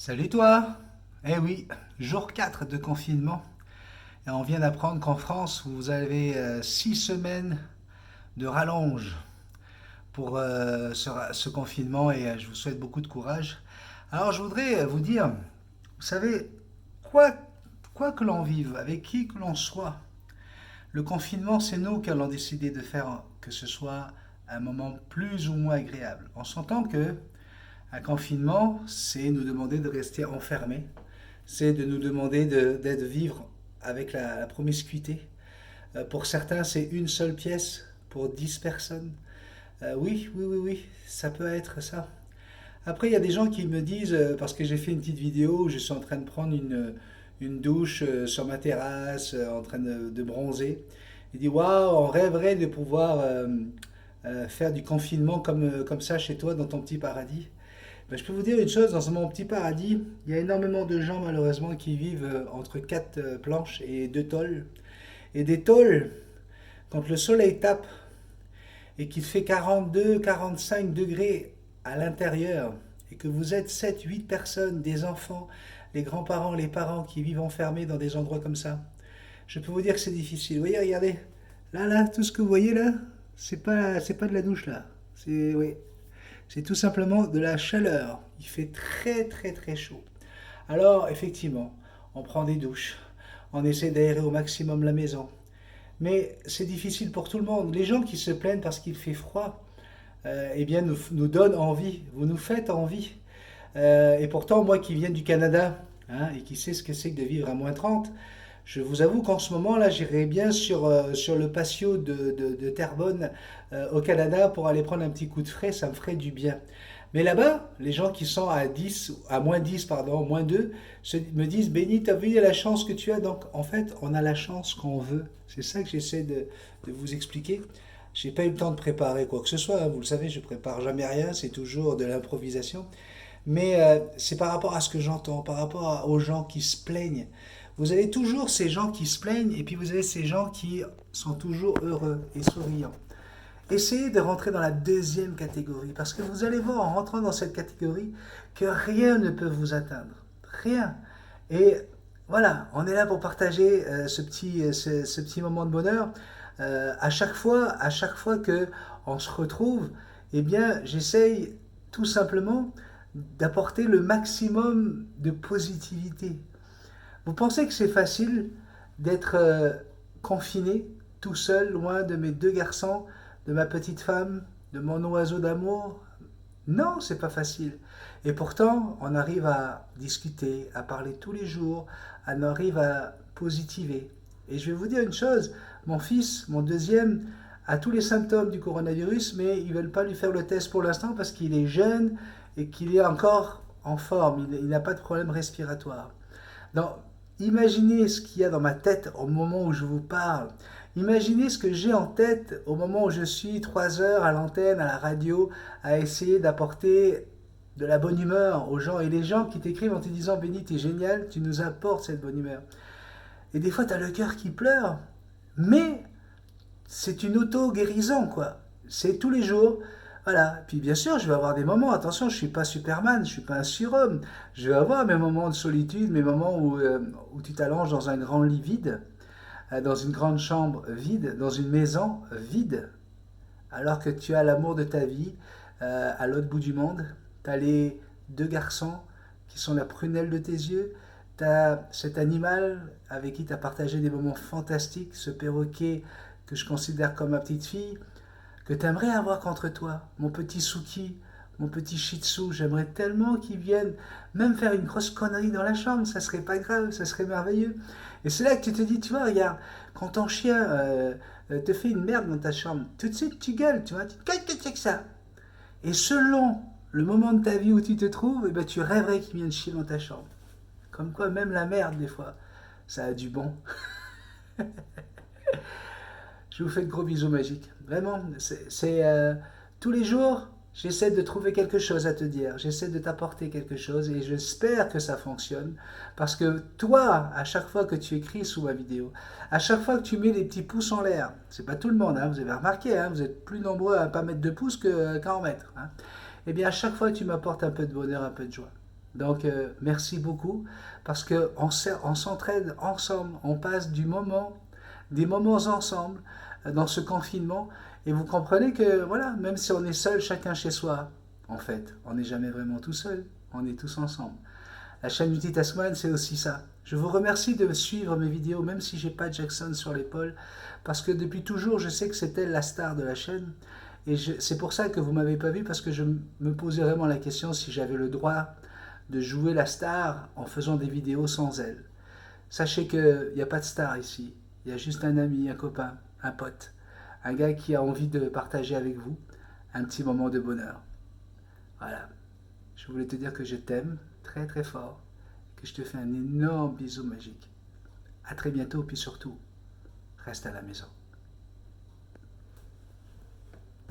Salut toi! Eh oui, jour 4 de confinement. Et on vient d'apprendre qu'en France, vous avez 6 semaines de rallonge pour ce confinement et je vous souhaite beaucoup de courage. Alors je voudrais vous dire, vous savez, quoi, quoi que l'on vive, avec qui que l'on soit, le confinement, c'est nous qui allons décider de faire que ce soit un moment plus ou moins agréable. On s'entend que un confinement, c'est nous demander de rester enfermés, c'est de nous demander d'être vivre avec la promiscuité. Pour certains, c'est une seule pièce pour 10 personnes. Oui, oui, oui, oui, ça peut être ça. Après, il y a des gens qui me disent, parce que j'ai fait une petite vidéo où je suis en train de prendre une douche sur ma terrasse, en train de bronzer. Ils disent, waouh, on rêverait de pouvoir faire du confinement comme ça chez toi, dans ton petit paradis. Ben, je peux vous dire une chose, dans mon petit paradis, il y a énormément de gens malheureusement qui vivent entre quatre planches et deux tôles. Et des tôles, quand le soleil tape et qu'il fait 42, 45 degrés à l'intérieur, et que vous êtes 7, 8 personnes, des enfants, les grands-parents, les parents qui vivent enfermés dans des endroits comme ça, je peux vous dire que c'est difficile. Vous voyez, regardez, là, tout ce que vous voyez là, c'est pas de la douche là. Oui, c'est tout simplement de la chaleur. Il fait très très très chaud. Alors, effectivement, on prend des douches, on essaie d'aérer au maximum la maison. Mais c'est difficile pour tout le monde. Les gens qui se plaignent parce qu'il fait froid, eh bien, nous donnent envie. Vous nous faites envie. Et pourtant, moi qui viens du Canada, hein, et qui sais ce que c'est que de vivre à -30, je vous avoue qu'en ce moment, là, j'irais bien sur le patio de Terrebonne au Canada pour aller prendre un petit coup de frais, ça me ferait du bien. Mais là-bas, les gens qui sont à 10, à -10, pardon, -2, me disent, Béni, t'as vu la chance que tu as. Donc, en fait, on a la chance qu'on veut. C'est ça que j'essaie de vous expliquer. J'ai pas eu le temps de préparer quoi que ce soit, hein. Vous le savez, je prépare jamais rien, c'est toujours de l'improvisation. Mais c'est par rapport à ce que j'entends, par rapport aux gens qui se plaignent. Vous avez toujours ces gens qui se plaignent et puis vous avez ces gens qui sont toujours heureux et souriants. Essayez de rentrer dans la deuxième catégorie parce que vous allez voir en rentrant dans cette catégorie que rien ne peut vous atteindre. Rien. Et voilà, on est là pour partager ce petit moment de bonheur. À chaque fois que on se retrouve, eh bien, j'essaye tout simplement d'apporter le maximum de positivité. Vous pensez que c'est facile d'être confiné, tout seul, loin de mes deux garçons, de ma petite femme, de mon oiseau d'amour? Non, c'est pas facile. Et pourtant, on arrive à discuter, à parler tous les jours, on arrive à positiver. Et je vais vous dire une chose, mon fils, mon deuxième, a tous les symptômes du coronavirus, mais ils ne veulent pas lui faire le test pour l'instant parce qu'il est jeune et qu'il est encore en forme, il n'a pas de problème respiratoire. Donc, imaginez ce qu'il y a dans ma tête au moment où je vous parle. Imaginez ce que j'ai en tête au moment où je suis 3 heures à l'antenne, à la radio, à essayer d'apporter de la bonne humeur aux gens. Et les gens qui t'écrivent en te disant Béni, t'es génial, tu nous apportes cette bonne humeur. Et des fois, tu as le cœur qui pleure. Mais c'est une auto-guérison, quoi. C'est tous les jours. Voilà. Puis bien sûr, je vais avoir des moments. Attention, je ne suis pas Superman, je ne suis pas un surhomme. Je vais avoir mes moments de solitude, mes moments où tu t'allonges dans un grand lit vide, dans une grande chambre vide, dans une maison vide, alors que tu as l'amour de ta vie à l'autre bout du monde. Tu as les deux garçons qui sont la prunelle de tes yeux. Tu as cet animal avec qui tu as partagé des moments fantastiques, ce perroquet que je considère comme ma petite fille, que tu aimerais avoir contre toi, mon petit Suki, mon petit Shih Tzu, j'aimerais tellement qu'il vienne même faire une grosse connerie dans la chambre, ça serait pas grave, ça serait merveilleux. Et c'est là que tu te dis, tu vois, regarde, quand ton chien te fait une merde dans ta chambre, tout de suite tu gueules, tu vois, tu te qu'est-ce que c'est que ça? Et selon le moment de ta vie où tu te trouves, eh ben, tu rêverais qu'il vienne chier dans ta chambre. Comme quoi, même la merde, des fois, ça a du bon. Je vous fais de gros bisous magiques. Vraiment, tous les jours, j'essaie de trouver quelque chose à te dire. J'essaie de t'apporter quelque chose et j'espère que ça fonctionne. Parce que toi, à chaque fois que tu écris sous ma vidéo, à chaque fois que tu mets des petits pouces en l'air, c'est pas tout le monde, hein, vous avez remarqué, hein, vous êtes plus nombreux à pas mettre de pouces qu'à en mettre. Hein. Eh bien, à chaque fois, tu m'apportes un peu de bonheur, un peu de joie. Donc, merci beaucoup parce on s'entraide ensemble, on passe des moments ensemble dans ce confinement et vous comprenez que, voilà, même si on est seul, chacun chez soi, en fait, on n'est jamais vraiment tout seul, on est tous ensemble. La chaîne Multitasman, c'est aussi ça. Je vous remercie de suivre mes vidéos, même si j'ai pas Jackson sur l'épaule, parce que depuis toujours, je sais que c'est elle la star de la chaîne. Et c'est pour ça que vous m'avez pas vu, parce que je me posais vraiment la question si j'avais le droit de jouer la star en faisant des vidéos sans elle. Sachez qu'il n'y a pas de star ici. Il y a juste un ami, un copain, un pote, un gars qui a envie de partager avec vous un petit moment de bonheur. Voilà. Je voulais te dire que je t'aime très très fort, que je te fais un énorme bisou magique. À très bientôt, puis surtout, reste à la maison.